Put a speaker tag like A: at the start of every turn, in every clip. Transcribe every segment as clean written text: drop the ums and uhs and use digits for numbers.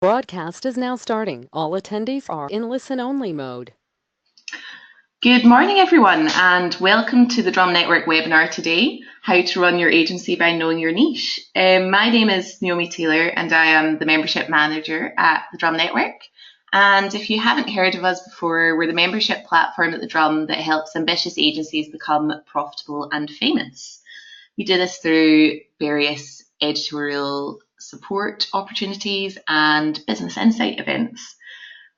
A: Broadcast is now starting. All attendees are in listen-only mode.
B: Good morning, everyone, and welcome to the Drum Network webinar today, How to Run Your Agency by Knowing Your Niche. My name is Naomi Taylor, and I am the Membership Manager at the Drum Network. And if you haven't heard of us before, we're the membership platform at the Drum that helps ambitious agencies become profitable and famous. We do this through various editorial support opportunities and business insight events.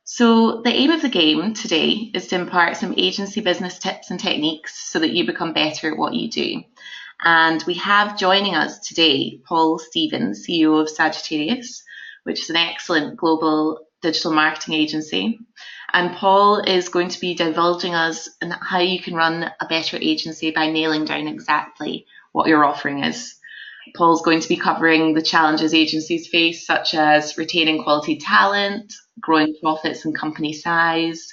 B: So the aim of the game today is to impart some agency business tips and techniques so that you become better at what you do. And we have joining us today Paul Stevens, CEO of Sagittarius, which is an excellent global digital marketing agency. And Paul is going to be divulging us in how you can run a better agency by nailing down exactly what your offering is. Paul's going to be covering the challenges agencies face, such as retaining quality talent, growing profits and company size,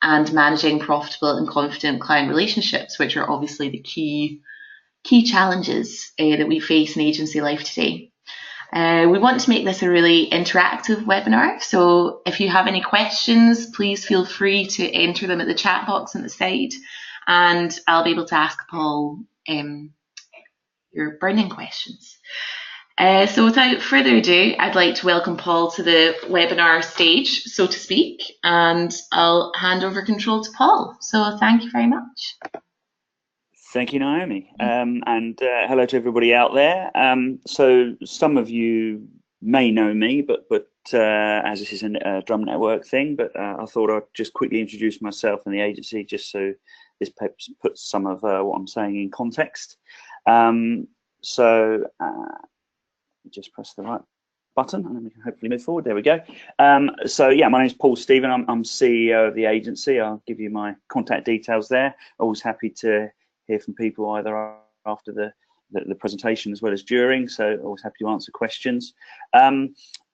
B: and managing profitable and confident client relationships, which are obviously the key challenges that we face in agency life today. We want to make this a really interactive webinar, so if you have any questions, please feel free to enter them at the chat box on the side, and I'll be able to ask Paul your burning questions. So without further ado, I'd like to welcome Paul to the webinar stage, so to speak, and I'll hand over control to Paul. So thank you very much.
C: Thank you, Naomi, and hello to everybody out there. So some of you may know me, but as this is a Drum Network thing, but I thought I'd just quickly introduce myself and the agency, just so this puts some of what I'm saying in context. Just press the right button and then we can hopefully move forward. There we go. So yeah, my name is Paul Stevens. I'm CEO of the agency. I'll give you my contact details there. Always happy to hear from people either after the presentation as well as during, so always happy to answer questions.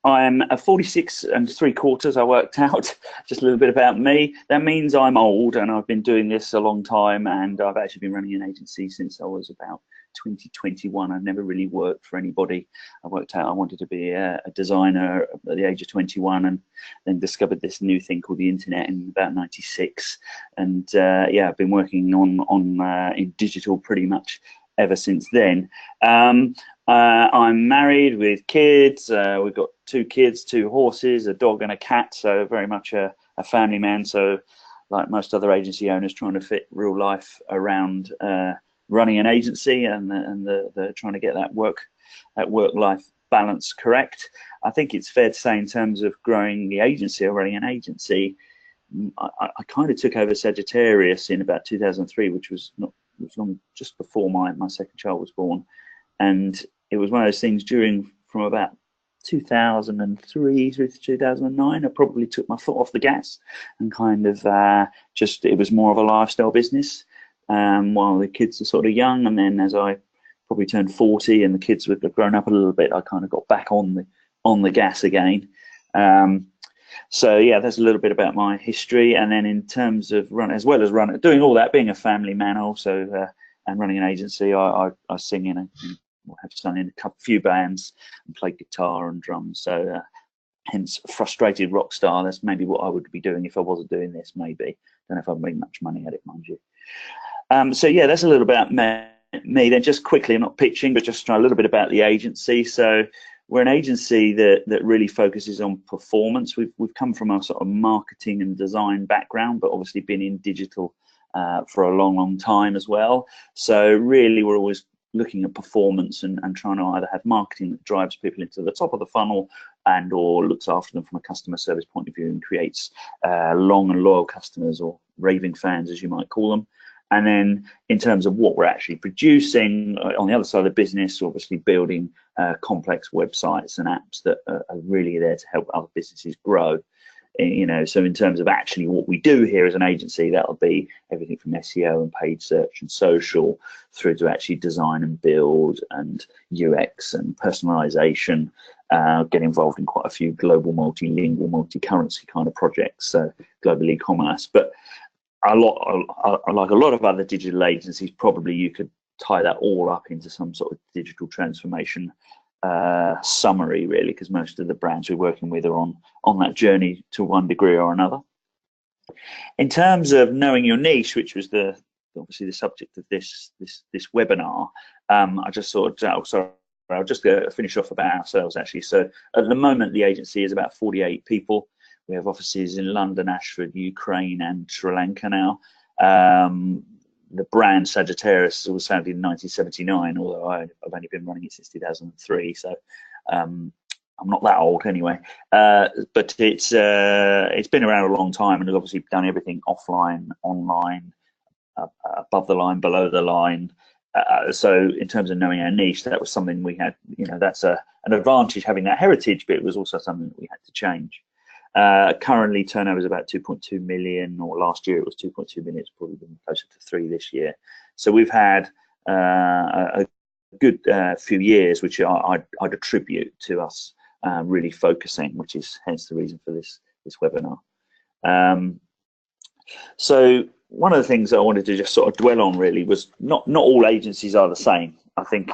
C: I'm a 46 3/4, I worked out, just a little bit about me. That means I'm old and I've been doing this a long time, and I've actually been running an agency since I was about 2021. I've never really worked for anybody. I worked out I wanted to be a designer at the age of 21, and then discovered this new thing called the internet in about 96. And yeah, I've been working in digital pretty much ever since then. I'm married with kids. We've got 2 kids, 2 horses, a dog and a cat, so very much a family man. So like most other agency owners, trying to fit real life around running an agency and the trying to get that work-life balance correct. I think it's fair to say, in terms of growing the agency or running an agency, I kind of took over Sagittarius in about 2003, which was long just before my second child was born, and it was one of those things from about 2003 through to 2009. I probably took my foot off the gas and kind of it was more of a lifestyle business while the kids are sort of young, and then as I probably turned 40 and the kids were grown up a little bit, I kind of got back on the gas again. So yeah, that's a little bit about my history. And then in terms of doing all that, being a family man also, and running an agency, I sing have sung in a few bands and played guitar and drums. So hence frustrated rock star. That's maybe what I would be doing if I wasn't doing this. Maybe, don't know if I'd make much money at it, mind you. So yeah, that's a little bit about me. Then just quickly, I'm not pitching, but just a little bit about the agency. So we're an agency that really focuses on performance. We've come from a sort of marketing and design background, but obviously been in digital for a long time as well. So really, we're always looking at performance and trying to either have marketing that drives people into the top of the funnel and or looks after them from a customer service point of view and creates long and loyal customers, or raving fans as you might call them. And then in terms of what we're actually producing on the other side of the business, obviously building complex websites and apps that are really there to help other businesses grow. So in terms of actually what we do here as an agency, that'll be everything from SEO and paid search and social through to actually design and build and UX and personalization, get involved in quite a few global multilingual, multi-currency kind of projects, global e-commerce. But like a lot of other digital agencies, probably you could tie that all up into some sort of digital transformation summary, really, because most of the brands we're working with are on that journey to one degree or another. In terms of knowing your niche, which was obviously the subject of this webinar, I just thought, sorry, I'll just finish off about ourselves, actually. So at the moment, the agency is about 48 people. We have offices in London, Ashford, Ukraine, and Sri Lanka now. The brand Sagittarius was founded in 1979, although I've only been running it since 2003. So I'm not that old anyway. But it's been around a long time, and has obviously done everything offline, online, above the line, below the line. So in terms of knowing our niche, that was something we had, that's an advantage having that heritage, but it was also something that we had to change. Currently turnover is about 2.2 million, or last year it was 2.2 million. It's probably been closer to 3 this year. So we've had a good few years, which I'd attribute to us really focusing, which is hence the reason for this webinar. So one of the things that I wanted to just sort of dwell on really was not all agencies are the same. I think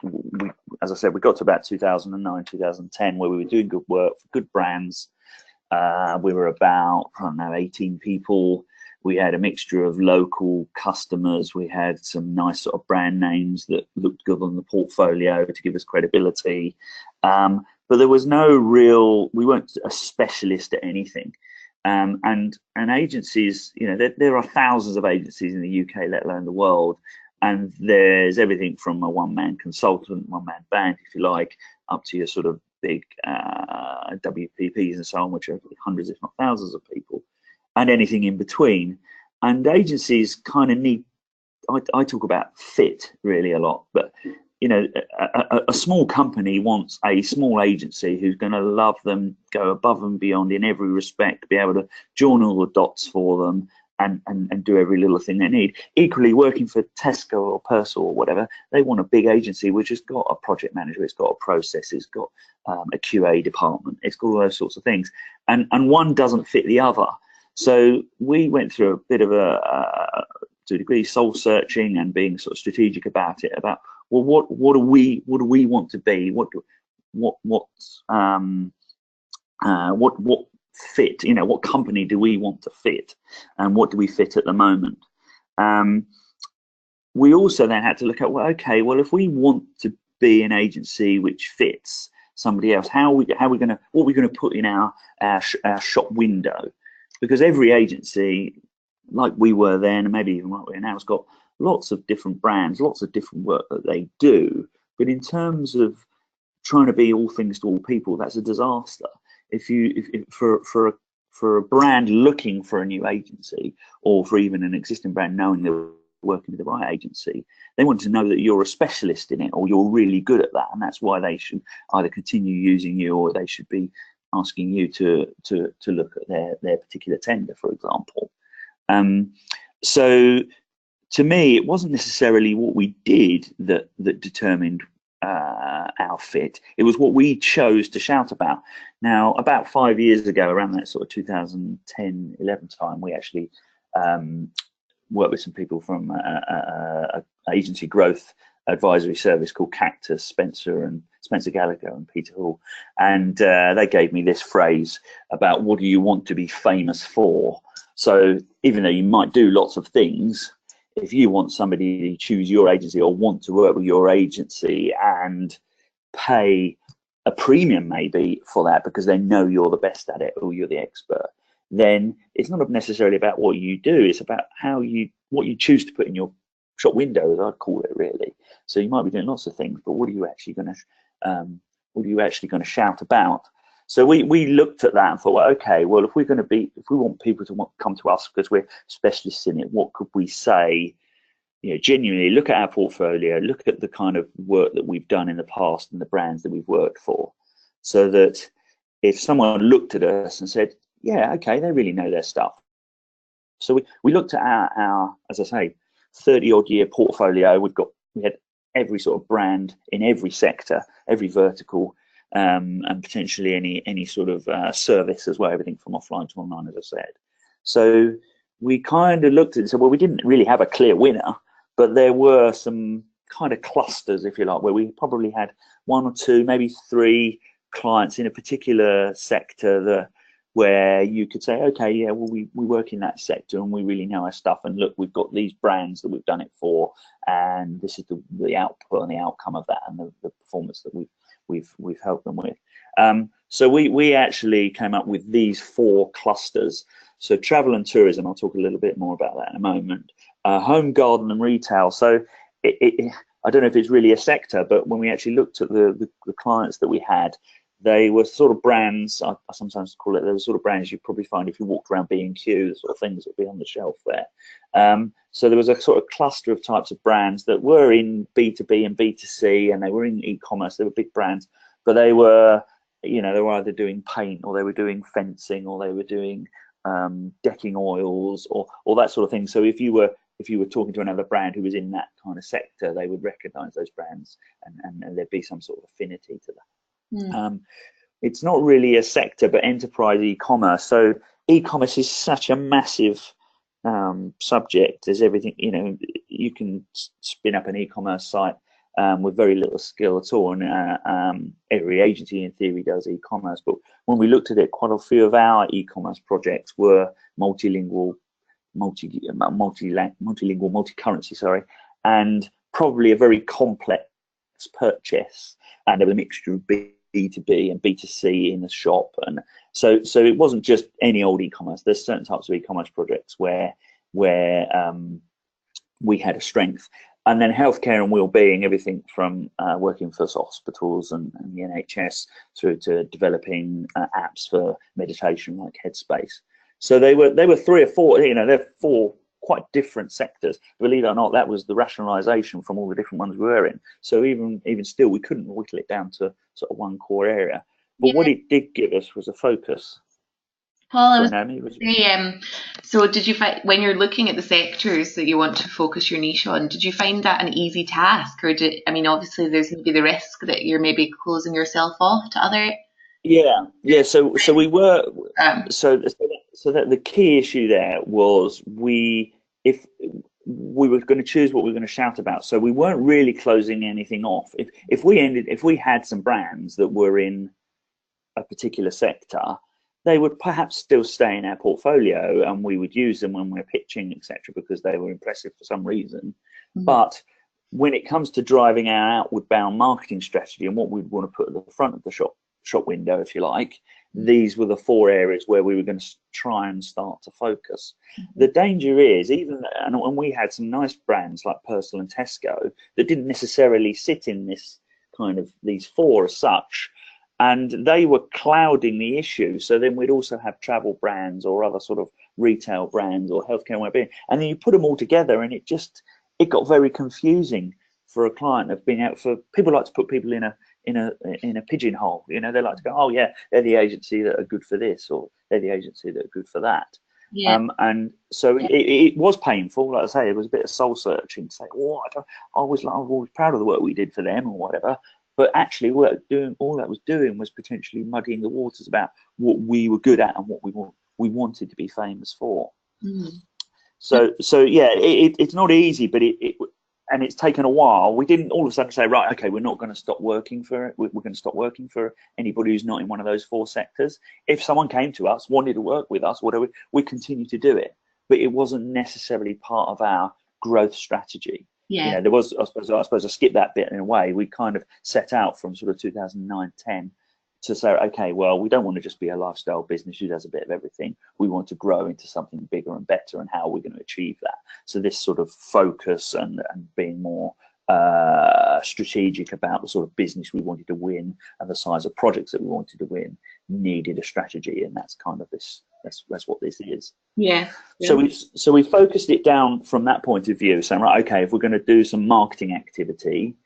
C: we, as I said, we got to about 2009, 2010, where we were doing good work for good brands. We were about, I don't know, 18 people. We had a mixture of local customers. We had some nice sort of brand names that looked good on the portfolio to give us credibility. But there was no real, we weren't a specialist at anything. And agencies, there are thousands of agencies in the UK, let alone the world. And there's everything from a one-man consultant, one-man band, if you like, up to your sort of big WPPs and so on, which are hundreds, if not thousands of people, and anything in between. And agencies kind of need, I talk about fit really a lot, but a small company wants a small agency who's going to love them, go above and beyond in every respect, be able to join all the dots for them, and do every little thing they need. Equally, working for Tesco or Purcell or whatever, they want a big agency which has got a project manager, it's got a process, it's got a QA department, it's got all those sorts of things, and one doesn't fit the other. So we went through a bit of to a degree, soul searching and being sort of strategic about it. About, well, what do we want to be? What fit? What company do we want to fit, and what do we fit at the moment? We also then had to look at, well, okay, well, if we want to be an agency which fits somebody else, what are we going to put in our shop window? Because every agency, like we were then, and maybe even like we're now, has got lots of different brands, lots of different work that they do. But in terms of trying to be all things to all people, that's a disaster. If for a brand looking for a new agency, or for even an existing brand knowing they're working with the right agency, they want to know that you're a specialist in it, or you're really good at that, and that's why they should either continue using you, or they should be asking you to look at their particular tender, for example. So to me, it wasn't necessarily what we did that determined our fit. It was what we chose to shout about. Now, about 5 years ago, around that sort of 2010-11 time, we actually worked with some people from an agency growth advisory service called Cactus, Spencer Gallagher and Peter Hall, and they gave me this phrase about, what do you want to be famous for? So even though you might do lots of things, if you want somebody to choose your agency or want to work with your agency and pay a premium maybe for that because they know you're the best at it or you're the expert, then it's not necessarily about what you do, it's about what you choose to put in your shop window, as I'd call it, really. So you might be doing lots of things, but what are you actually going to shout about? So we looked at that and thought, well, okay, well, if we want people to come to us because we're specialists in it, what could we say? Genuinely look at our portfolio, look at the kind of work that we've done in the past and the brands that we've worked for, so that if someone looked at us and said, yeah, okay, they really know their stuff. So we looked at our, as I say, 30-odd year portfolio. We had every sort of brand in every sector, every vertical, and potentially any sort of service as well, everything from offline to online, as I said. So we kind of looked at it and said, well, we didn't really have a clear winner, but there were some kind of clusters, if you like, where we probably had one or two, maybe three clients in a particular sector where you could say, okay, yeah, well, we work in that sector and we really know our stuff, and look, we've got these brands that we've done it for, and this is the output and the outcome of that, and the performance that we've helped them with. So we actually came up with these 4 clusters. So travel and tourism, I'll talk a little bit more about that in a moment. Home, garden and retail. So I don't know if it's really a sector, but when we actually looked at the clients that we had, they were sort of brands, I sometimes call it, they were sort of brands you'd probably find if you walked around B&Q, the sort of things that would be on the shelf there. So there was a sort of cluster of types of brands that were in B2B and B2C, and they were in e-commerce. They were big brands, but they were, you know, they were either doing paint, or they were doing fencing, or they were doing decking oils, or that sort of thing. So if you were talking to another brand who was in that kind of sector, they would recognize those brands, and there'd be some sort of affinity to that. It's not really a sector, but enterprise e-commerce. So e-commerce is such a massive subject. There's everything, you know, you can spin up an e-commerce site with very little skill at all, and every agency in theory does e-commerce. But when we looked at it, quite a few of our e-commerce projects were multilingual, multi-currency, sorry, and probably a very complex purchase, and there was a mixture of B2B and B2C in the shop, and so it wasn't just any old e-commerce. There's certain types of e-commerce projects where we had a strength. And then healthcare and well-being, everything from working for hospitals and the NHS through to developing apps for meditation like Headspace. So they were 3 or 4, you know, they're 4 quite different sectors. Believe it or not, that was the rationalization from all the different ones we were in. So even still, we couldn't whittle it down to sort of one core area. But what it did give us was a focus.
B: Paul,
C: Naomi,
B: so did you find, when you're looking at the sectors that you want to focus your niche on, did you find that an easy task, or I mean, obviously there's maybe the risk that you're maybe closing yourself off to other?
C: Yeah. So we were so that the key issue there was if we were going to choose what we were going to shout about, so we weren't really closing anything off. If we had some brands that were in a particular sector, they would perhaps still stay in our portfolio, and we would use them when we're pitching, etc., because they were impressive for some reason. But when it comes to driving our outward bound marketing strategy and what we'd want to put at the front of the shop window, if you like, these were the 4 areas where we were going to try and start to focus. The danger is, and we had some nice brands like Purcell and Tesco that didn't necessarily sit in this kind of these 4 as such, and they were clouding the issue. So then we'd also have travel brands or other sort of retail brands or healthcare and wellbeing, and then you put them all together, and it got very confusing for a client of being out. For people like to put people in a pigeonhole. You know, they like to go, oh yeah, they're the agency that are good for this, or they're the agency that are good for that. And so it was painful. Like I say, it was a bit of soul searching to say, oh, I was proud of the work we did for them or whatever. But actually, all that was doing was potentially muddying the waters about what we were good at and what we wanted to be famous for. So yeah, it's not easy, but and it's taken a while. We didn't all of a sudden say, right, okay, we're not going to stop working for it. We're going to stop working for anybody who's not in one of those 4 sectors. If someone came to us, wanted to work with us, whatever, we continue to do it. But it wasn't necessarily part of our growth strategy. You know, there was, I suppose I skipped that bit in a way. We kind of set out from sort of 2009-10 to say, okay, well, we don't want to just be a lifestyle business who does a bit of everything. We want to grow into something bigger and better, and how are we going to achieve that? So this sort of focus and being more strategic about the sort of business we wanted to win and the size of projects that we wanted to win needed a strategy, and that's kind of this. That's what this is. So we focused it down from that point of view, saying, right, okay, if we're going to do some marketing activity,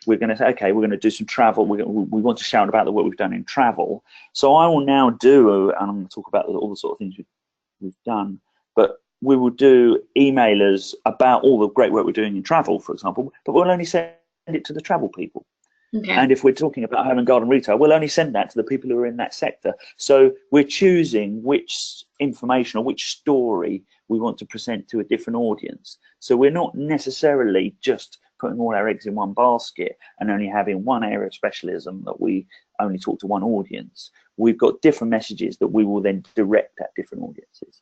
C: we're going to say, okay, we're going to do some travel. We want to shout about the work we've done in travel. So I will now do, and I'm going to talk about all the sort of things we've done, but we will do emailers about all the great work we're doing in travel, for example, but we'll only send it to the travel people. And if we're talking about home and garden retail, we'll only send that to the people who are in that sector. So we're choosing which information or which story we want to present to a different audience. So we're not necessarily just putting all our eggs in one basket and only having one area of specialism that we only talk to one audience. We've got different messages that we will then direct at different audiences.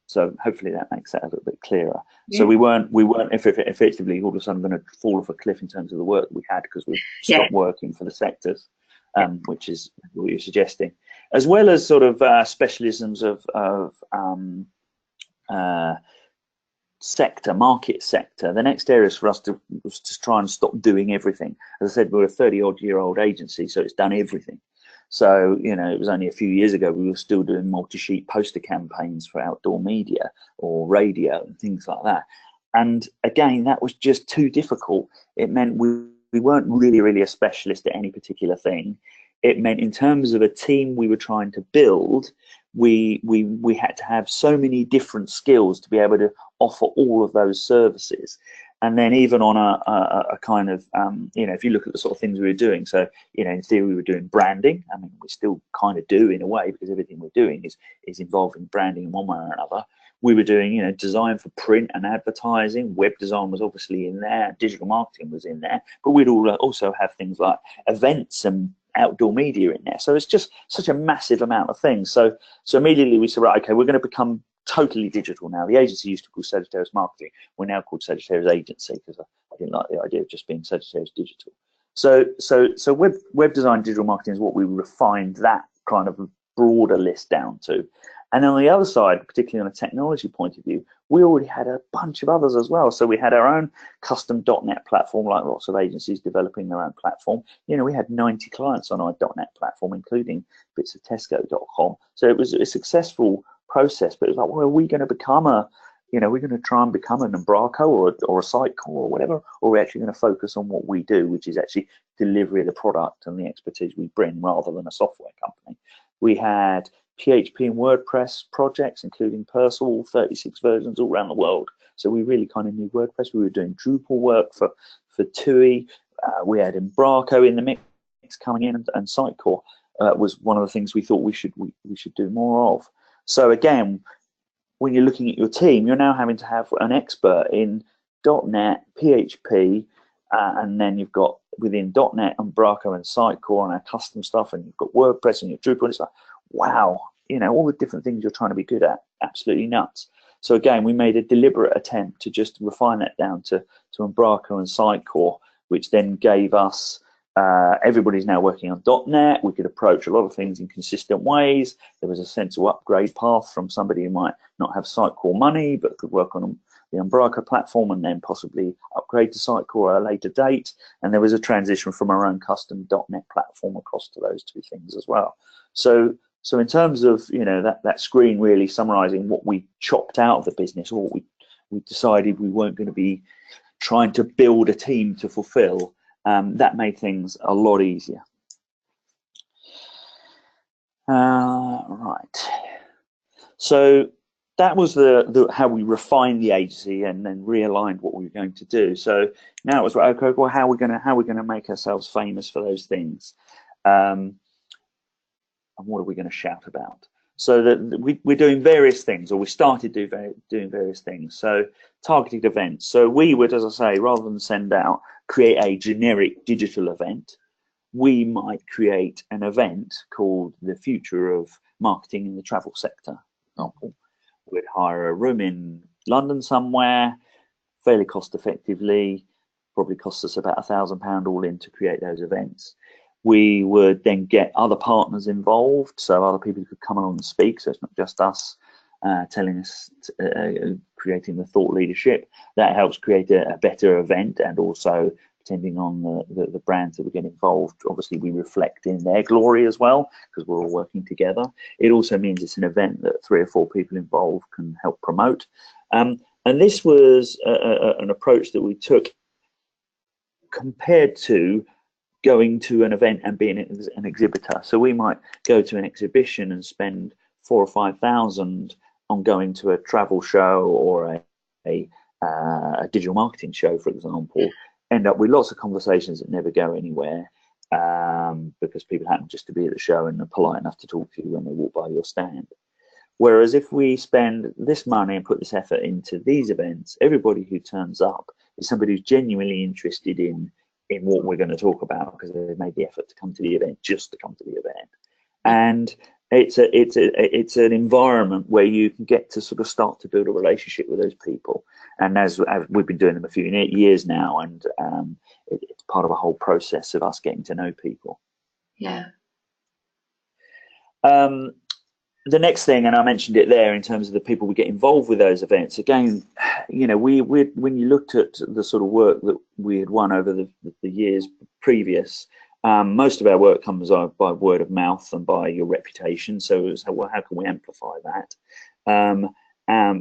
C: So hopefully that makes that a little bit clearer. Yeah. So we weren't effectively all of a sudden going to fall off a cliff in terms of the work we had, because we stopped working for the sectors, which is what you're suggesting, as well as sort of specialisms of market sector. The next area for us was to try and stop doing everything. As I said, we're a 30-odd-year-old agency, so it's done everything. So, you know, it was only a few years ago we were still doing multi-sheet poster campaigns for outdoor media or radio and things like that. And again, that was just too difficult. It meant we weren't really a specialist at any particular thing. It meant in terms of a team we were trying to build, we had to have so many different skills to be able to offer all of those services. And then even on a kind of, you know, if you look at the sort of things we were doing, so, you know, in theory we were doing branding. I mean, we still kind of do in a way, because everything we're doing is involving branding in one way or another. We were doing, you know, design for print and advertising. Web design was obviously in there. Digital marketing was in there. But we'd also have things like events and outdoor media in there. So it's just such a massive amount of things. So immediately we said, right, okay, we're going to become totally digital now. The agency used to be called Sagittarius Marketing. We're now called Sagittarius Agency, because I didn't like the idea of just being Sagittarius Digital. So web design, digital marketing is what we refined that kind of broader list down to. And on the other side, particularly on a technology point of view, we already had a bunch of others as well. So we had our own custom .NET platform, like lots of agencies developing their own platform. You know, we had 90 clients on our .NET platform, including bits of Tesco.com. So it was a successful process, but it was like, well, are we going to become we're going to try and become an Embraco or a Sitecore or whatever, or we're actually going to focus on what we do, which is actually delivery of the product and the expertise we bring, rather than a software company. We had PHP and WordPress projects, including Persil, 36 versions all around the world. So we really kind of knew WordPress. We were doing Drupal work for TUI. We had Embraco in the mix coming in, and Sitecore was one of the things we thought we should do more of. So again, when you're looking at your team, you're now having to have an expert in .NET, PHP, and then you've got within .NET, Embraco and Sitecore and our custom stuff, and you've got WordPress and your Drupal. And it's like, wow, you know, all the different things you're trying to be good at, absolutely nuts. So again, we made a deliberate attempt to just refine that down to Embraco and Sitecore, which then gave us everybody's now working on .NET. We could approach a lot of things in consistent ways. There was a sensible upgrade path from somebody who might not have Sitecore money but could work on the Embraco platform and then possibly upgrade to Sitecore at a later date. And there was a transition from our own custom .NET platform across to those two things as well. So in terms of, you know, that screen really summarizing what we chopped out of the business, or what we decided we weren't going to be trying to build a team to fulfill, that made things a lot easier. Right. So that was the how we refined the agency and then realigned what we were going to do. So now it was, okay, well, how are we going to make ourselves famous for those things? And what are we going to shout about? So that we're doing various things, or we started doing various things. So targeted events. So we would, as I say, rather than create a generic digital event, we might create an event called the future of marketing in the travel sector. For example, we'd hire a room in London somewhere, fairly cost effectively, probably cost us about £1,000 all in to create those events. We would then get other partners involved, so other people who could come along and speak, so it's not just us telling us, creating the thought leadership. That helps create a better event, and also, depending on the brands that we get involved, obviously we reflect in their glory as well, because we're all working together. It also means it's an event that 3 or 4 people involved can help promote. And this was an approach that we took compared to going to an event and being an exhibitor. So we might go to an exhibition and spend 4,000 or 5,000 on going to a travel show or a digital marketing show, for example, end up with lots of conversations that never go anywhere, because people happen just to be at the show and are polite enough to talk to you when they walk by your stand. Whereas if we spend this money and put this effort into these events, everybody who turns up is somebody who's genuinely interested in what we're going to talk about, because they've made the effort to come to the event just to come to the event. And it's an environment where you can get to sort of start to build a relationship with those people. And as we've been doing them a few years now, and it's part of a whole process of us getting to know people.
B: Yeah.
C: The next thing, and I mentioned it there in terms of the people we get involved with those events, again, you know, we when you looked at the sort of work that we had won over the years previous, most of our work comes by word of mouth and by your reputation. So it was, well, how can we amplify that?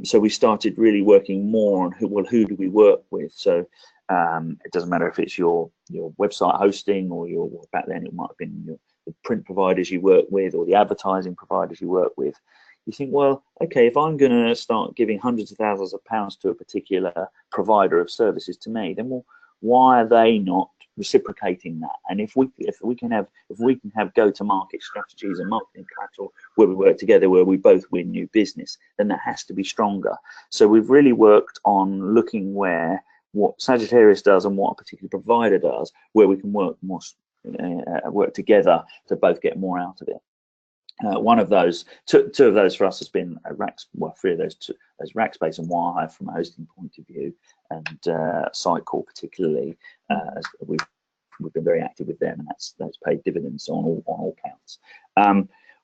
C: So we started really working more on who do we work with? So it doesn't matter if it's your website hosting, or back then it might have been the print providers you work with, or the advertising providers you work with. You think, well, okay, if I'm going to start giving hundreds of thousands of pounds to a particular provider of services to me, then why are they not reciprocating that? And if we can have go-to-market strategies and marketing collateral where we work together, where we both win new business, then that has to be stronger. So we've really worked on looking what Sagittarius does and what a particular provider does, where we can work together to both get more out of it. One of those, two of those for us has been three of those, Rackspace and Wirehive from a hosting point of view, and Sitecore particularly, as we've been very active with them, and that's paid dividends on all counts.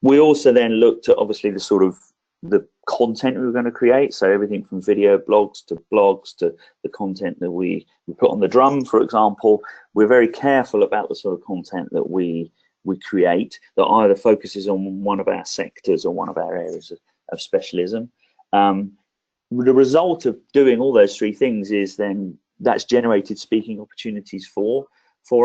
C: We also then looked at obviously the content we were going to create, so everything from video blogs to the content that we put on the drum, for example. We're very careful about the sort of content that we create that either focuses on one of our sectors or one of our areas of specialism. The result of doing all those three things is then that's generated speaking opportunities for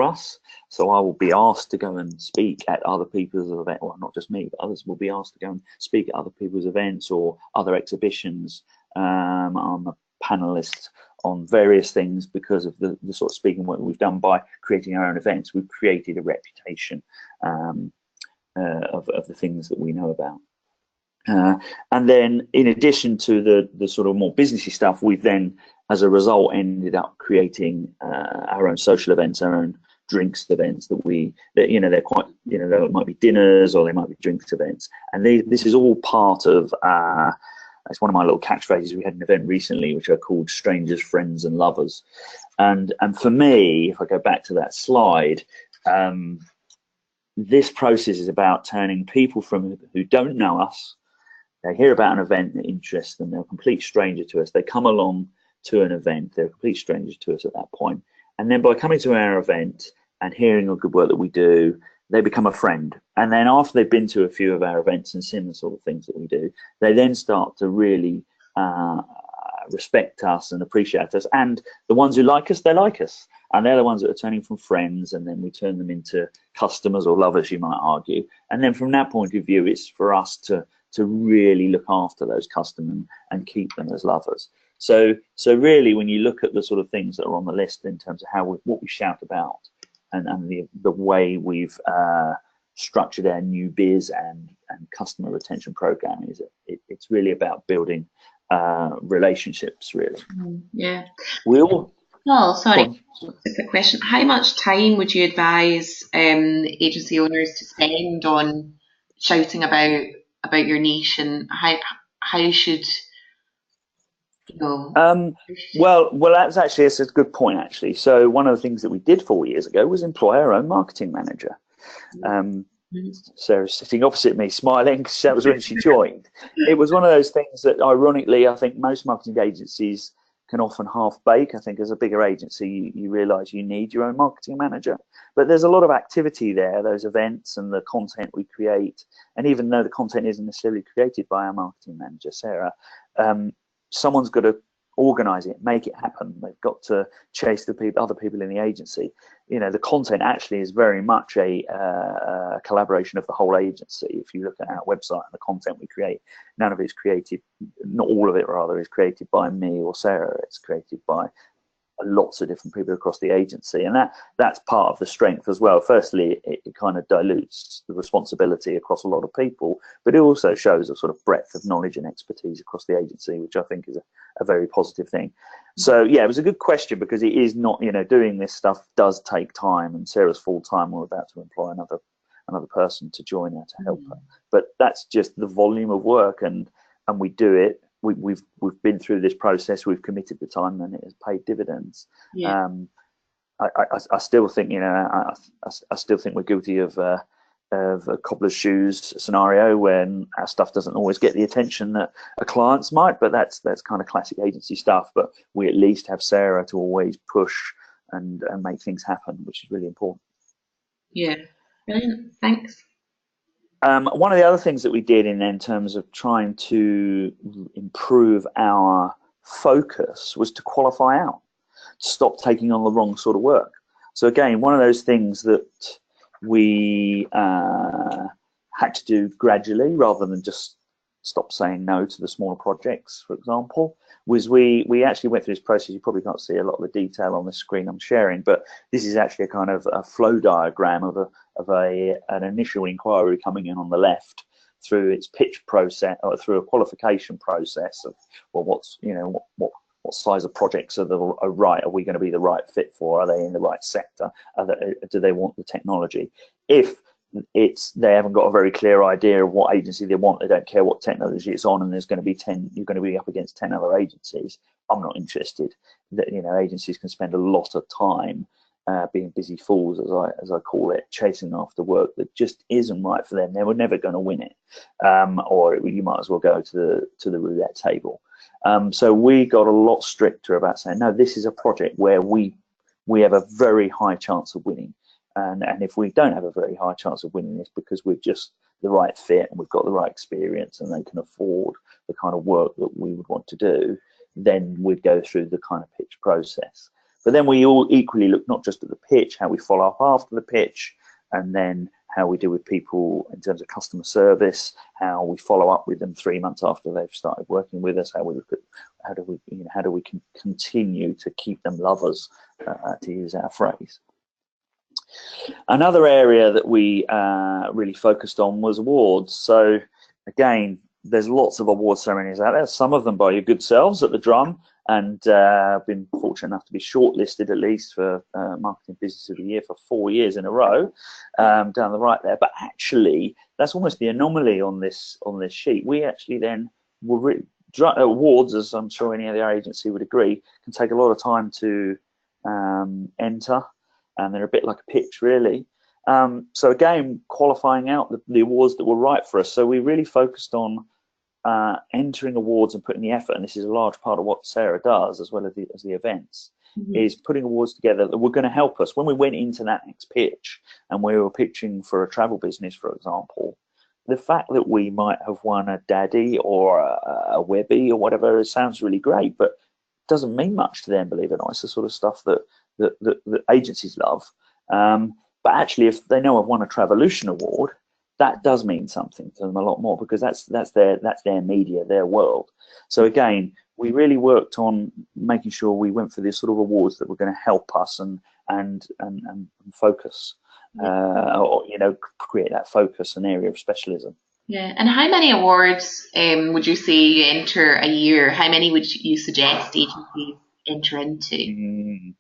C: us. So I will be asked to go and speak at other people's events, well, not just me, but others will be asked to go and speak at other people's events or other exhibitions. I'm a panelist on various things because of the sort of speaking work we've done by creating our own events. We've created a reputation of the things that we know about. And then in addition to the sort of more businessy stuff, we've then, as a result, ended up creating our own social events, our own drinks events that they're quite, there might be dinners or they might be drinks events. And this is all part of, it's one of my little catchphrases. We had an event recently which are called Strangers, Friends and Lovers. And for me, if I go back to that slide, this process is about turning people who don't know us. They hear about an event that interests them. They're a complete stranger to us. They come along to an event. They're a complete stranger to us at that point. And then by coming to our event and hearing the good work that we do, they become a friend. And then after they've been to a few of our events and seen the sort of things that we do, they then start to really respect us and appreciate us. And the ones who like us, they like us. And they're the ones that are turning from friends, and then we turn them into customers or lovers, you might argue. And then from that point of view, it's for us to really look after those customers and keep them as lovers. So really, when you look at the sort of things that are on the list in terms of what we shout about and the way we've structured our new biz and customer retention program, it's really about building relationships, really.
B: Yeah.
C: Oh,
B: sorry, a quick question. How much time would you advise agency owners to spend on shouting about your niche, and how should
C: well, it's a good point, actually. So one of the things that we did 4 years ago was employ our own marketing manager. Sarah's sitting opposite me smiling because that was when she joined. It was one of those things that, ironically, I think most marketing agencies can often half bake. I think as a bigger agency, you realise you need your own marketing manager. But there's a lot of activity there, those events and the content we create. And even though the content isn't necessarily created by our marketing manager, Sarah, someone's got to organise it, make it happen. They've got to chase the other people in the agency. The content actually is very much a collaboration of the whole agency. If you look at our website and the content we create, none of it is created, not all of it rather, is created by me or Sarah. It's created by lots of different people across the agency, and that's part of the strength as well. Firstly, it kind of dilutes the responsibility across a lot of people, but it also shows a sort of breadth of knowledge and expertise across the agency, which I think is a very positive thing. So yeah, it was a good question, because it is not, doing this stuff does take time, and Sarah's full time. We're about to employ another person to join her to help her, but that's just the volume of work, and we do it. We've been through this process. We've committed the time, and it has paid dividends.
B: Yeah.
C: I still think, I still think we're guilty of a cobbler's shoes scenario when our stuff doesn't always get the attention that a client's might. But that's kind of classic agency stuff. But we at least have Sarah to always push and make things happen, which is really important.
B: Yeah. Brilliant. Thanks.
C: One of the other things that we did in terms of trying to improve our focus was to qualify out, to stop taking on the wrong sort of work. So again, one of those things that we had to do gradually, rather than just stop saying no to the smaller projects, for example, was we actually went through this process. You probably can't see a lot of the detail on the screen I'm sharing, but this is actually a kind of a flow diagram of an initial inquiry coming in on the left, through its pitch process, or through a qualification process of, well, what size of projects are right? Are we going to be the right fit for? Are they in the right sector? Do they want the technology? If they haven't got a very clear idea of what agency they want, they don't care what technology it's on, and there's going to be you're going to be up against 10 other agencies, I'm not interested. That agencies can spend a lot of time being busy fools, as I call it, chasing after work that just isn't right for them. They were never going to win it, or you might as well go to the roulette table. So we got a lot stricter about saying, no, this is a project where we have a very high chance of winning. And if we don't have a very high chance of winning this because we're just the right fit and we've got the right experience and they can afford the kind of work that we would want to do, then we'd go through the kind of pitch process. But then we all equally look not just at the pitch, how we follow up after the pitch, and then how we deal with people in terms of customer service, how we follow up with them 3 months after they've started working with us, how we look at how do we continue to keep them lovers, to use our phrase. Another area that we really focused on was awards. So again, there's lots of award ceremonies out there, some of them by your good selves at the Drum, and I've been fortunate enough to be shortlisted at least for Marketing Business of the Year for 4 years in a row, down the right there. But actually, that's almost the anomaly on this sheet. We actually then were awards, as I'm sure any other agency would agree, can take a lot of time to enter, and they're a bit like a pitch, really. So again, qualifying out the awards that were right for us. So we really focused on entering awards and putting the effort, and this is a large part of what Sarah does, as well as the events, is putting awards together that were going to help us when we went into that next pitch and we were pitching for a travel business, for example. The fact that we might have won a Daddy or a Webby or whatever, it sounds really great, but it doesn't mean much to them, believe it or not. It's the sort of stuff that agencies love. But actually, if they know I've won a Travolution award, that does mean something to them a lot more, because that's their media, their world. So again, we really worked on making sure we went for these sort of awards that were going to help us and focus, or create that focus and area of specialism.
B: Yeah. And how many awards would you say you enter a year? How many would you suggest agencies enter into?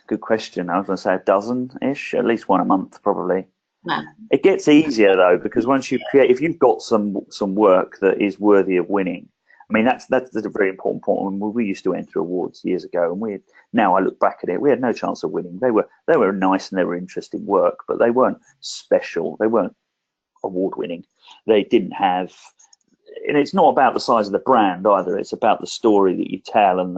C: Good question. I was going to say a dozen-ish, at least one a month, probably.
B: Wow.
C: It gets easier though, because once you create, if you've got some work that is worthy of winning, I mean that's a very important point. We used to enter awards years ago, and now I look back at it, we had no chance of winning. They were nice and they were interesting work, but they weren't special. They weren't award-winning. They didn't have, and it's not about the size of the brand either. It's about the story that you tell, and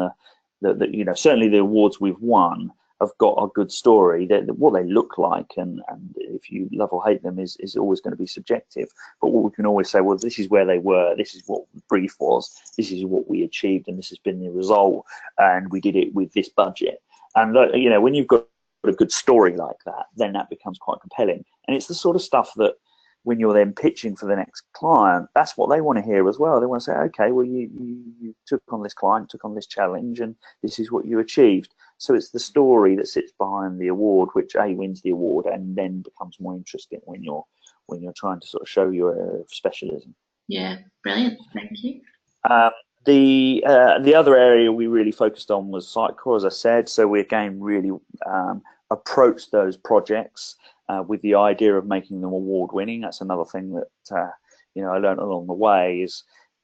C: the certainly the awards we've won have got a good story. What they look like, and if you love or hate them, is always going to be subjective. But what we can always say, well, this is where they were, this is what the brief was, this is what we achieved, and this has been the result, and we did it with this budget. And when you've got a good story like that, then that becomes quite compelling. And it's the sort of stuff that when you're then pitching for the next client, that's what they want to hear as well. They want to say, okay, well, you took on this client, took on this challenge, and this is what you achieved. So it's the story that sits behind the award, which wins the award, and then becomes more interesting when you're trying to sort of show your area of specialism.
B: Yeah, brilliant. Thank you.
C: The other area we really focused on was Sitecore, as I said. So we again really approached those projects with the idea of making them award-winning. That's another thing that I learned along the way, is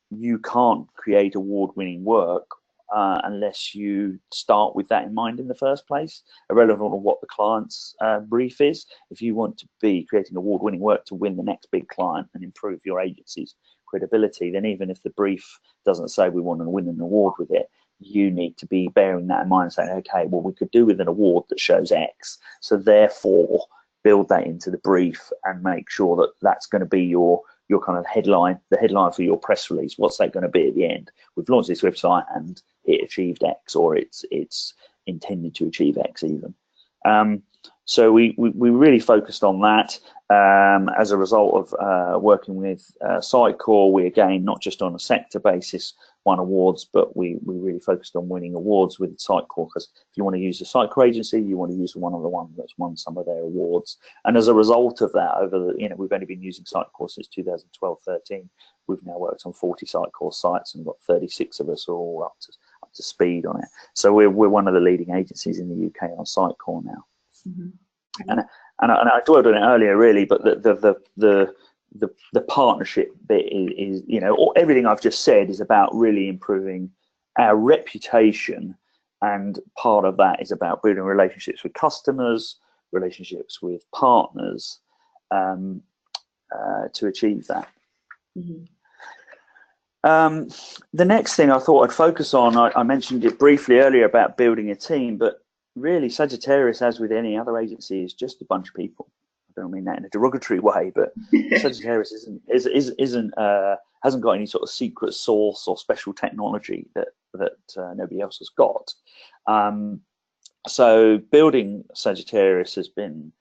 C: you can't create award-winning work unless you start with that in mind in the first place, irrelevant of what the client's brief is. If you want to be creating award-winning work to win the next big client and improve your agency's credibility, then even if the brief doesn't say we want to win an award with it, you need to be bearing that in mind and saying, okay, well, we could do with an award that shows X, so therefore build that into the brief and make sure that that's going to be your kind of headline, the headline for your press release. What's that going to be at the end? We've launched this website and it achieved X, or it's intended to achieve X even. So we really focused on that. As a result of working with Sitecore, we again, not just on a sector basis, won awards, but we really focused on winning awards with Sitecore, because if you want to use a Sitecore agency, you want to use one of the ones that's won some of their awards. And as a result of that, we've only been using Sitecore since 2012-13. We've now worked on 40 Sitecore sites and got 36 of us all up to speed on it. So we're one of the leading agencies in the UK on Sitecore now.
B: Mm-hmm.
C: And I dwelled on it earlier, really, but the partnership bit is everything I've just said is about really improving our reputation, and part of that is about building relationships with customers, relationships with partners, to achieve that.
B: Mm-hmm.
C: The next thing I thought I'd focus on, I mentioned it briefly earlier about building a team, but really Sagittarius, as with any other agency, is just a bunch of people. I don't mean that in a derogatory way, but Sagittarius hasn't got any sort of secret sauce or special technology that nobody else has got. So building Sagittarius has been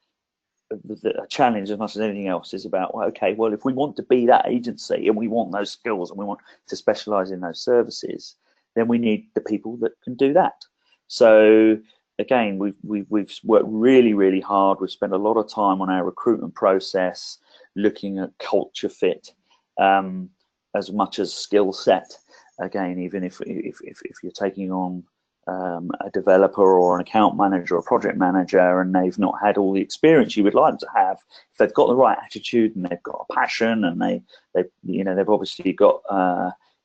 C: a challenge as much as anything else. Is about, okay, well, if we want to be that agency and we want those skills and we want to specialize in those services, then we need the people that can do that. So again, we've worked really, really hard. We've spent a lot of time on our recruitment process, looking at culture fit as much as skill set. Again, even if you're taking on a developer or an account manager or project manager and they've not had all the experience you would like them to have, if they've got the right attitude and they've got a passion and they've obviously got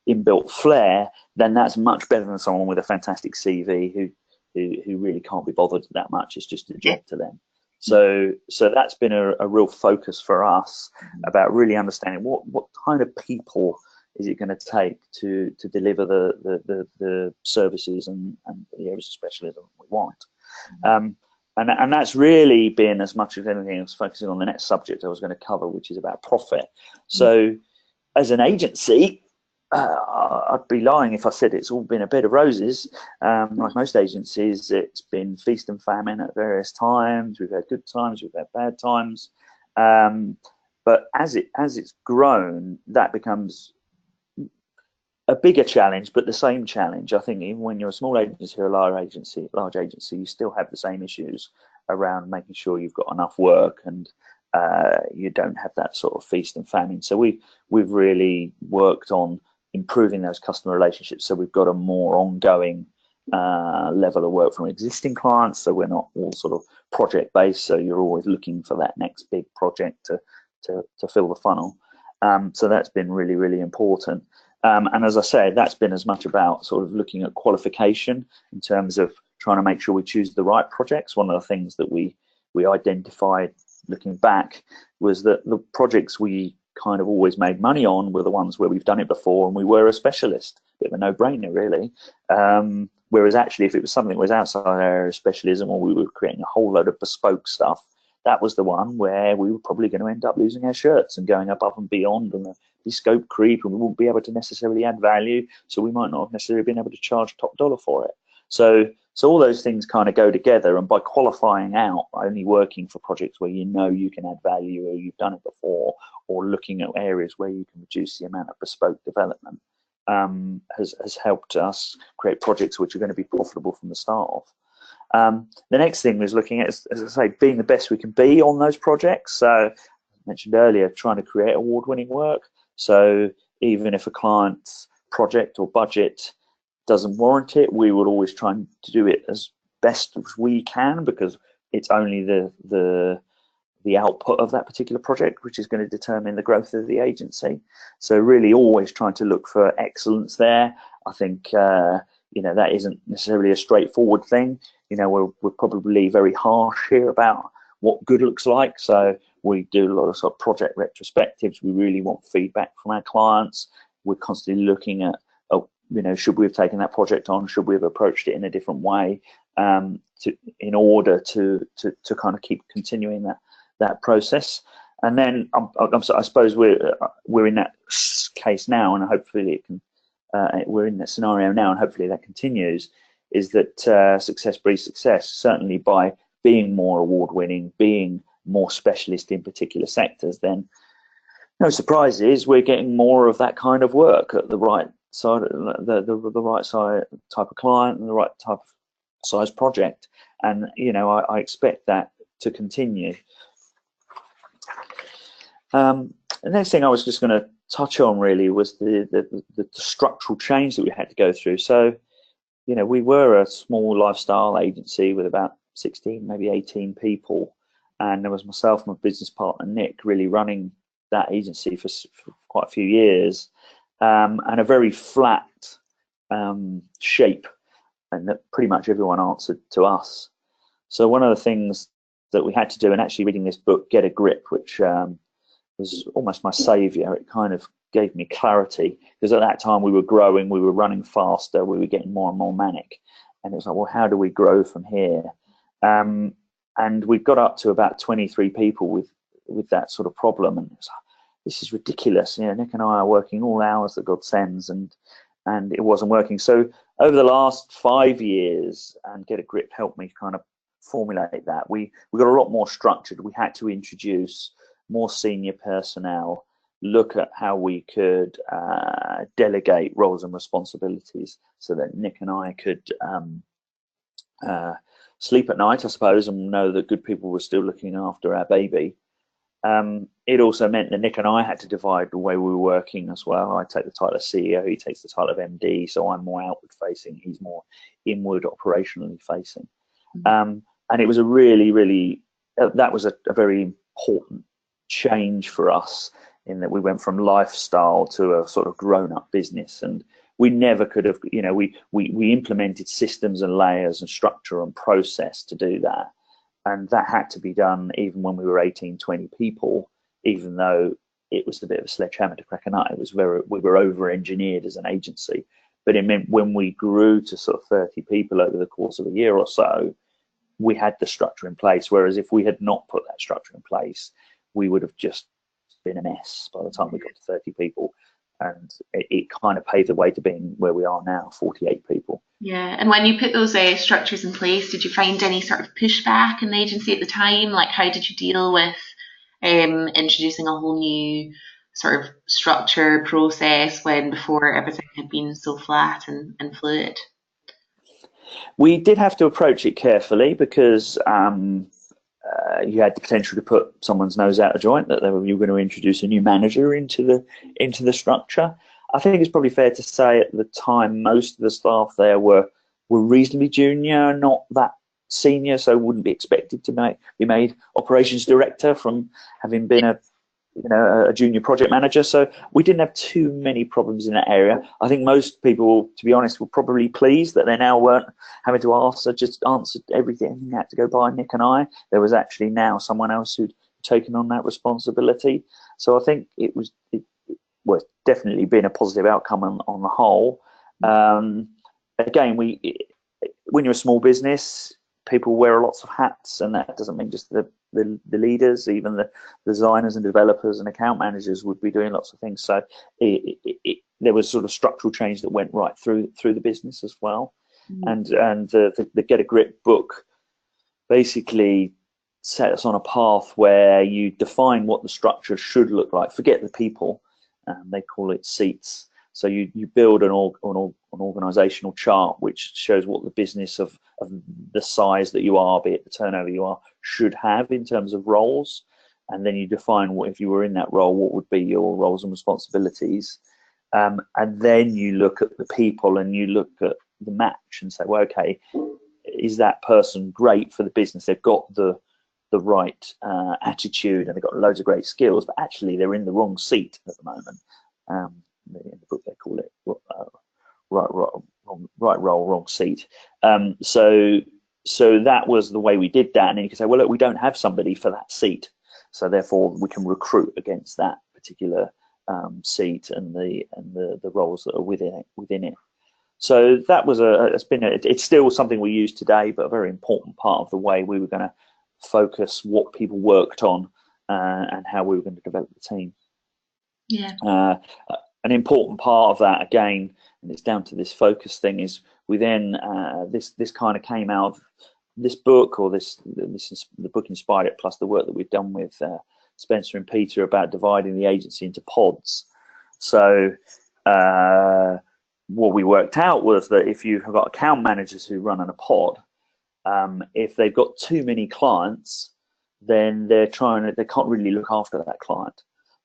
C: inbuilt flair, then that's much better than someone with a fantastic CV who really can't be bothered that much. It's just a job to them. So that's been a real focus for us, about really understanding what kind of people is it going to take to deliver the services and the areas of specialism we want. And that's really been, as much as anything else, focusing on the next subject I was going to cover, which is about profit. So as an agency, I'd be lying if I said it's all been a bed of roses. Like most agencies, it's been feast and famine at various times. We've had good times, we've had bad times. But as it's grown, that becomes a bigger challenge, but the same challenge. I think even when you're a small agency or a large agency, you still have the same issues around making sure you've got enough work and you don't have that sort of feast and famine. So we've really worked on improving those customer relationships, so we've got a more ongoing level of work from existing clients, so we're not all sort of project based, so you're always looking for that next big project to fill the funnel. So that's been really, really important. And as I said, that's been as much about sort of looking at qualification in terms of trying to make sure we choose the right projects. One of the things that we identified looking back was that the projects we kind of always made money on were the ones where we've done it before and we were a specialist. Bit of a no-brainer, really. Whereas actually, if it was something that was outside our area of specialism, or we were creating a whole load of bespoke stuff, that was the one where we were probably going to end up losing our shirts and going above and beyond, and be scope creep, and we wouldn't be able to necessarily add value, so we might not have necessarily been able to charge top dollar for it. So all those things kind of go together, and by qualifying out, only working for projects where you know you can add value or you've done it before, or looking at areas where you can reduce the amount of bespoke development, has helped us create projects which are going to be profitable from the start off. The next thing was looking at, as I say, being the best we can be on those projects. So I mentioned earlier, trying to create award-winning work. So even if a client's project or budget doesn't warrant it, we would always try to do it as best as we can, because it's only the output of that particular project which is going to determine the growth of the agency. So really always trying to look for excellence there. I think that isn't necessarily a straightforward thing. We're probably very harsh here about what good looks like. So we do a lot of sort of project retrospectives. We really want feedback from our clients. We're constantly looking at, should we have taken that project on? Should we have approached it in a different way, in order to kind of keep continuing that process. And then I suppose we're in that case now, and hopefully it can. We're in that scenario now, and hopefully that continues. Is that success breeds success? Certainly by being more award-winning, being more specialist in particular sectors, then no surprises, we're getting more of that kind of work at the right side, the right side type of client and the right type of size project. And I expect that to continue. The next thing I was just going to touch on really was the structural change that we had to go through. So, we were a small lifestyle agency with about 16, maybe 18 people, and there was myself and my business partner Nick really running that agency for quite a few years, and a very flat shape, and that pretty much everyone answered to us. So one of the things that we had to do, and actually reading this book, Get a Grip, which was almost my savior, it kind of gave me clarity, because at that time we were growing, we were running faster, we were getting more and more manic, and it was like, well, how do we grow from here? And we got up to about 23 people with that sort of problem, and it was like, this is ridiculous. Nick and I are working all hours that God sends, and it wasn't working. So over the last 5 years, and Get a Grip helped me kind of formulate that. We got a lot more structured. We had to introduce more senior personnel, look at how we could delegate roles and responsibilities so that Nick and I could sleep at night, I suppose, and know that good people were still looking after our baby. It also meant that Nick and I had to divide the way we were working as well. I take the title of CEO, he takes the title of MD, so I'm more outward facing, he's more inward operationally facing. And it was a really, that was a very important change for us, in that we went from lifestyle to a sort of grown-up business, and we never could have, we implemented systems and layers and structure and process to do that, and that had to be done even when we were 18, 20 people, even though it was a bit of a sledgehammer to crack a nut. It was we were over-engineered as an agency, but it meant when we grew to sort of 30 people over the course of a year or so, we had the structure in place, whereas if we had not put that structure in place, we would have just been a mess by the time we got to 30 people, and it kind of paved the way to being where we are now, 48 people.
B: Yeah, and when you put those structures in place, did you find any sort of pushback in the agency at the time? Like, how did you deal with introducing a whole new sort of structure, process, when before everything had been so flat and fluid?
C: We did have to approach it carefully, because you had the potential to put someone's nose out of joint, that you were going to introduce a new manager into the structure. I think it's probably fair to say at the time most of the staff there were reasonably junior, not that senior, so wouldn't be expected to be made operations director from having been a junior project manager. So we didn't have too many problems in that area. I think most people, to be honest, were probably pleased that they now weren't having to answer everything. They had to go by Nick and I. There was actually now someone else who'd taken on that responsibility. So I think it was definitely been a positive outcome on the whole. Again, when you're a small business, people wear lots of hats, and that doesn't mean just the leaders, even the designers and developers and account managers would be doing lots of things. So there was sort of structural change that went right through the business as well. And the Get a Grip book basically set us on a path where you define what the structure should look like. Forget the people, they call it seats. So you build an organizational chart which shows what the business of the size that you are, be it the turnover you are, should have in terms of roles. And then you define what, if you were in that role, what would be your roles and responsibilities. And then you look at the people and you look at the match and say, well, okay, is that person great for the business? They've got the right attitude and they've got loads of great skills, but actually they're in the wrong seat at the moment. In the book they call it right role, wrong seat. So that was the way we did that. And then you can say, well, look, we don't have somebody for that seat, so therefore we can recruit against that particular seat and the roles that are within it. So that was it's still something we use today, but a very important part of the way we were going to focus what people worked on and how we were going to develop the team.
B: Yeah.
C: An important part of that, again, and it's down to this focus thing, is we then this kind of came out of this book, or the book inspired it, plus the work that we've done with Spencer and Peter about dividing the agency into pods. So what we worked out was that if you have got account managers who run in a pod, if they've got too many clients, then they can't really look after that client.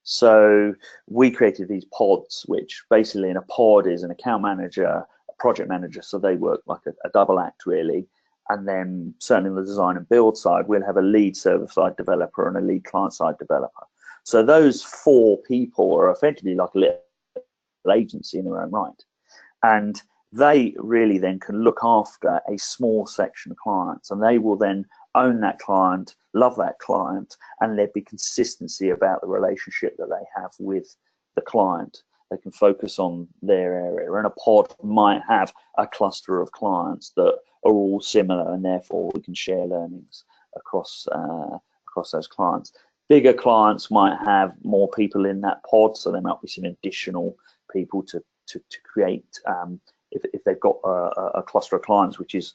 C: So we created these pods, which basically in a pod is an account manager, a project manager, so they work like a double act really. And then certainly on the design and build side, we'll have a lead server-side developer and a lead client-side developer. So those 4 people are effectively like a little agency in their own right. And they really then can look after a small section of clients, and they will then own that client, love that client, and there'd be consistency about the relationship that they have with the client. They can focus on their area, and a pod might have a cluster of clients that are all similar, and therefore we can share learnings across those clients. Bigger clients might have more people in that pod, so there might be some additional people to create if they've got a cluster of clients which is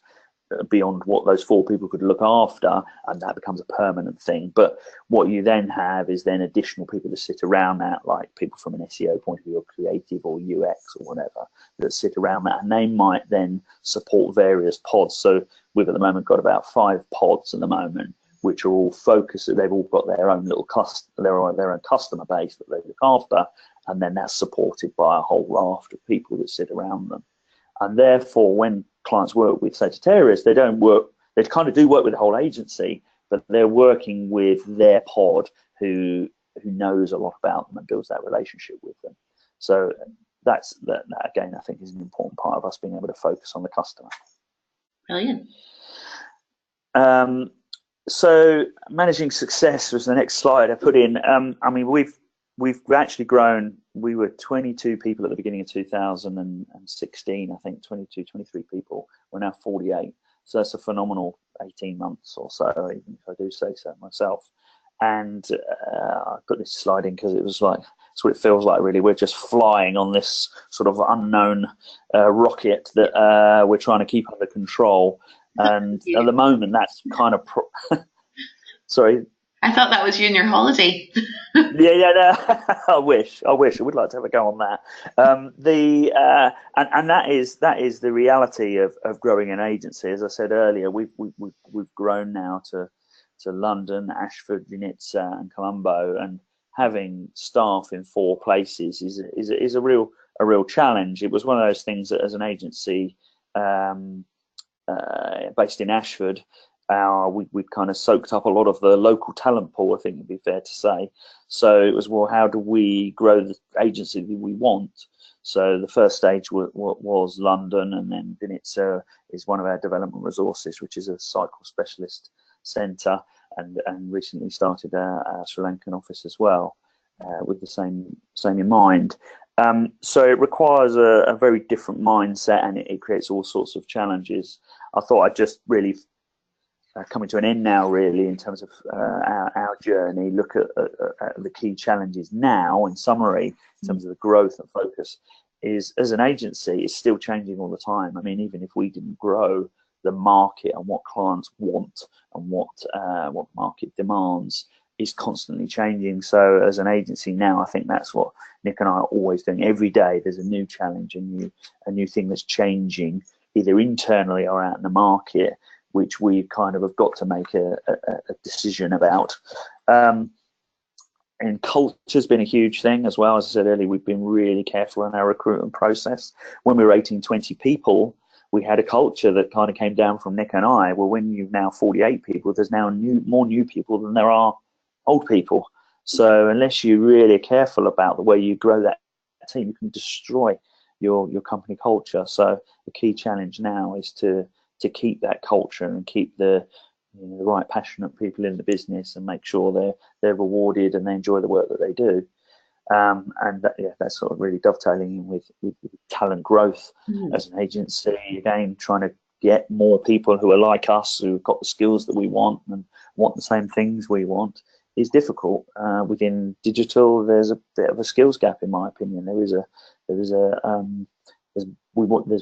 C: beyond what those 4 people could look after, and that becomes a permanent thing. But what you then have is then additional people to sit around that, like people from an SEO point of view or creative or UX or whatever, that sit around that, and they might then support various pods. So we've at the moment got about 5 pods at the moment, which are all focused. They've all got their own little their own customer base that they look after, and then that's supported by a whole raft of people that sit around them. And therefore, when clients work with Sagittarius, they kind of do work with the whole agency, but they're working with their pod who knows a lot about them and builds that relationship with them. So that again, I think, is an important part of us being able to focus on the customer.
B: Brilliant.
C: So managing success was the next slide I put in. I mean, we've actually grown. We were 22 people at the beginning of 2016, I think 22, 23 people. We're now 48. So that's a phenomenal 18 months or so, even if I do say so myself. And I put this slide in because it was like, that's what it feels like really. We're just flying on this sort of unknown rocket that we're trying to keep under control. And at the moment, that's kind of, sorry.
B: I thought that was you and your holiday.
C: Yeah, no, I wish. I would like to have a go on that. And that is the reality of growing an agency. As I said earlier, we've grown now to London, Ashford, Unitsa, and Colombo, and having staff in 4 places is a real challenge. It was one of those things that, as an agency based in Ashford, we'd kind of soaked up a lot of the local talent pool, I think would be fair to say. So it was, well, how do we grow the agency that we want? So the first stage was London, and then Unitsa is one of our development resources, which is a cycle specialist centre, and recently started our Sri Lankan office as well, with the same in mind. So it requires a very different mindset, and it creates all sorts of challenges. I thought I'd just really coming to an end now, really, in terms of our journey, look at the key challenges now. In summary, in terms of the growth and focus, is as an agency, it's still changing all the time. I mean, even if we didn't grow, the market and what clients want and what market demands is constantly changing. So as an agency now, I think that's what Nick and I are always doing. Every day there's a new challenge, a new thing that's changing, either internally or out in the market, which we kind of have got to make a decision about. And culture's been a huge thing as well. As I said earlier, we've been really careful in our recruitment process. When we were 18, 20 people, we had a culture that kind of came down from Nick and I. Well, when you've now 48 people, there's now more new people than there are old people. So unless you're really careful about the way you grow that team, you can destroy your company culture. So the key challenge now is to keep that culture and keep the right passionate people in the business and make sure they're rewarded and they enjoy the work that they do. And that's sort of really dovetailing in with talent growth as an agency. Again, trying to get more people who are like us, who've got the skills that we want and want the same things we want, is difficult. Within digital, there's a bit of a skills gap, in my opinion. There's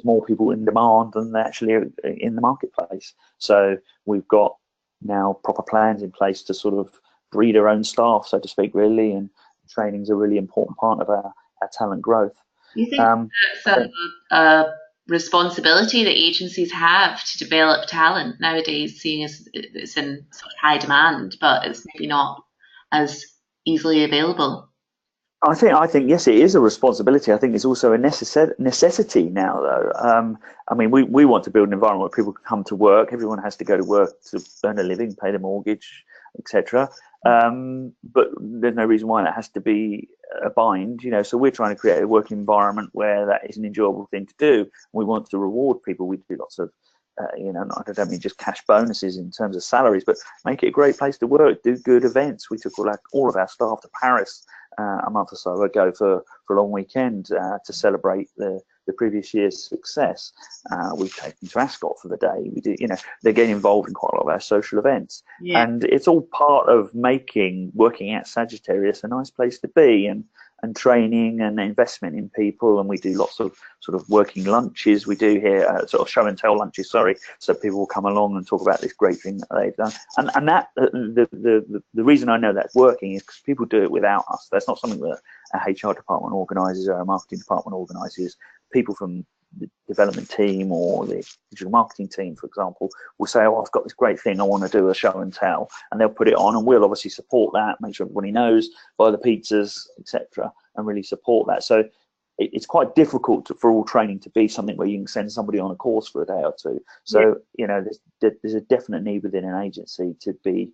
C: more people in demand than actually in the marketplace. So we've got now proper plans in place to sort of breed our own staff, so to speak, really, and training is a really important part of our talent growth.
B: Do you think that's a responsibility that agencies have to develop talent nowadays, seeing as it's in sort of high demand, but it's maybe not as easily available?
C: I think yes, it is a responsibility. I think it's also a necessity now, though. I mean, we want to build an environment where people can come to work. Everyone has to go to work to earn a living, pay the mortgage, etc. But there's no reason why that has to be a bind, So we're trying to create a working environment where that is an enjoyable thing to do. We want to reward people. We do lots of I don't mean just cash bonuses in terms of salaries, but make it a great place to work, do good events. We took all of our staff to Paris a month or so ago for a long weekend to celebrate the previous year's success. We've taken to Ascot for the day. We do, they're getting involved in quite a lot of our social events, and it's all part of working at Sagittarius a nice place to be, and training and investment in people. And we do lots of sort of working lunches. We do here sort of show and tell lunches, so people will come along and talk about this great thing that they've done. And that the reason I know that's working is because people do it without us. That's not something that our HR department organises or our marketing department organises. People from the development team or the digital marketing team, for example, will say, "Oh, I've got this great thing, I want to do a show and tell," and they'll put it on, and we'll obviously support that, make sure everybody knows, buy the pizzas, etc., and really support that. So it's quite difficult for all training to be something where you can send somebody on a course for a day or two. So there's a definite need within an agency to be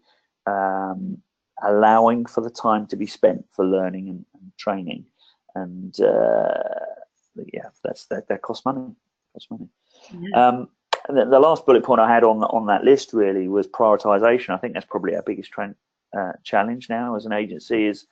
C: allowing for the time to be spent for learning and training, and that costs money. And then the last bullet point I had on that list really was prioritization. I think that's probably our biggest challenge now as an agency is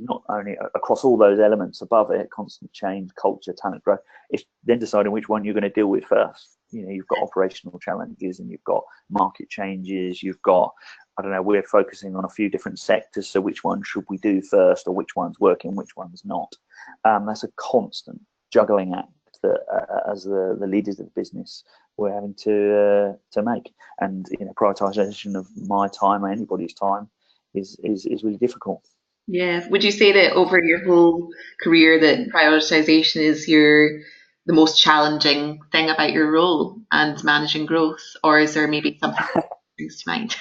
C: not only across all those elements above it, constant change, culture, talent growth, it's then deciding which one you're going to deal with first. You've got operational challenges and you've got market changes, you've got, we're focusing on a few different sectors, so which one should we do first, or which one's working, which one's not. That's a constant juggling act that as the leaders of the business we're having to make, and prioritization of my time or anybody's time is really difficult.
B: Yeah. Would you say that over your whole career that prioritization is the most challenging thing about your role and managing growth, or is there maybe something that brings to mind?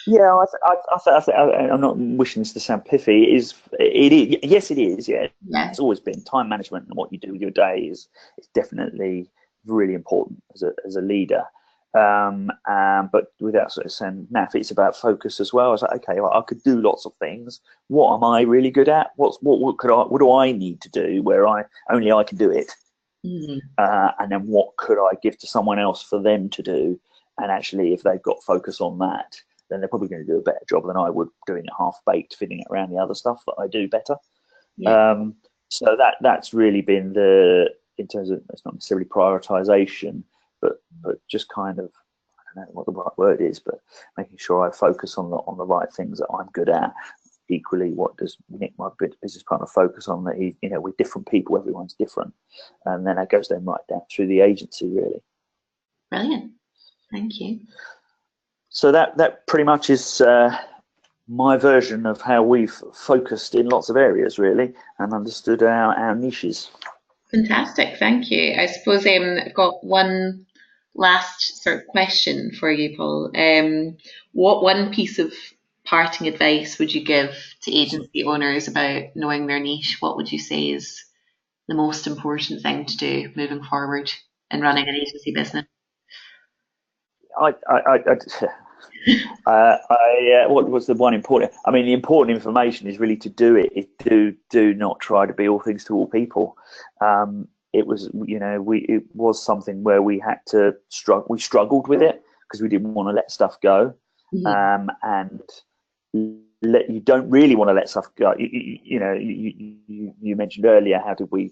C: Yeah, I'm not wishing this to sound piffy. Yes, it is. Yeah, it's always been time management, and what you do with your day is definitely really important as a leader. But without sort of saying naff, it's about focus as well. It's like, okay, well, I could do lots of things. What am I really good at? What do I need to do where I can do it? And then what could I give to someone else for them to do? And actually, if they've got focus on that, then they're probably going to do a better job than I would doing it half-baked, fitting it around the other stuff that I do better. Yeah. So that's really been in terms of, it's not necessarily prioritization, but just kind of, I don't know what the right word is, but making sure I focus on the right things that I'm good at. Equally, what does Nick, my business partner, focus on? That we're different people, everyone's different, and then that goes then right down through the agency, really.
B: Brilliant, thank you.
C: So that pretty much is my version of how we've focused in lots of areas, really, and understood our niches.
B: Fantastic, thank you. I suppose I've got one last sort of question for you, Paul. What one piece of parting advice would you give to agency owners about knowing their niche? What would you say is the most important thing to do moving forward in running an agency business?
C: What was the one important? I mean, the important information is really to do it. Do not try to be all things to all people. It was, it was something where we had to struggle. We struggled with it because we didn't want to let stuff go, and you don't really want to let stuff go. You mentioned earlier, how did we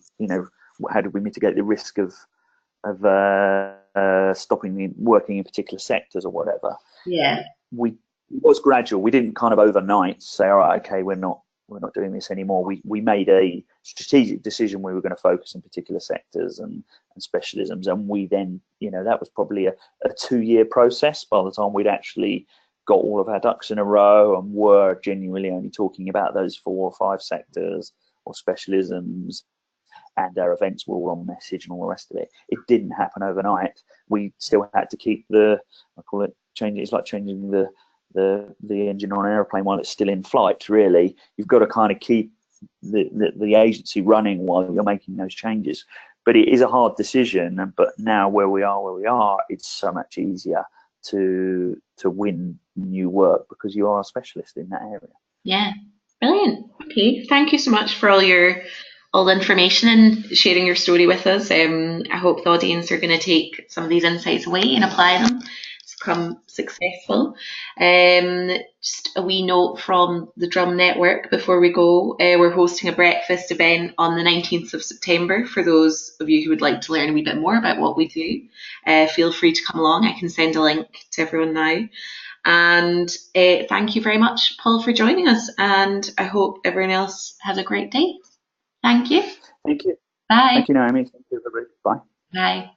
C: mitigate the risk of stopping working in particular sectors or whatever?
B: Yeah,
C: it was gradual. We didn't kind of overnight say, all right, okay, we're not doing this anymore. We made a strategic decision we were going to focus in particular sectors and specialisms, and we then, that was probably a 2-year process by the time we'd actually got all of our ducks in a row and were genuinely only talking about those 4 or 5 sectors or specialisms, and our events were all on message and all the rest of it. It didn't happen overnight. We still had to keep I call it changing. It's like changing the engine on an airplane while it's still in flight. Really, you've got to kind of keep the agency running while you're making those changes. But it is a hard decision. But now where we are, it's so much easier to win new work because you are a specialist in that area.
B: Yeah, brilliant. Okay, thank you so much for all the information and sharing your story with us. I hope the audience are going to take some of these insights away and apply them to become successful. Just a wee note from the Drum Network before we go. We're hosting a breakfast event on the 19th of September for those of you who would like to learn a wee bit more about what we do. Feel free to come along. I can send a link to everyone now. And thank you very much, Paul, for joining us. And I hope everyone else has a great day. Thank you.
C: Thank you.
B: Bye.
C: Thank you, Naomi. Thank you, everybody. Bye.
B: Bye.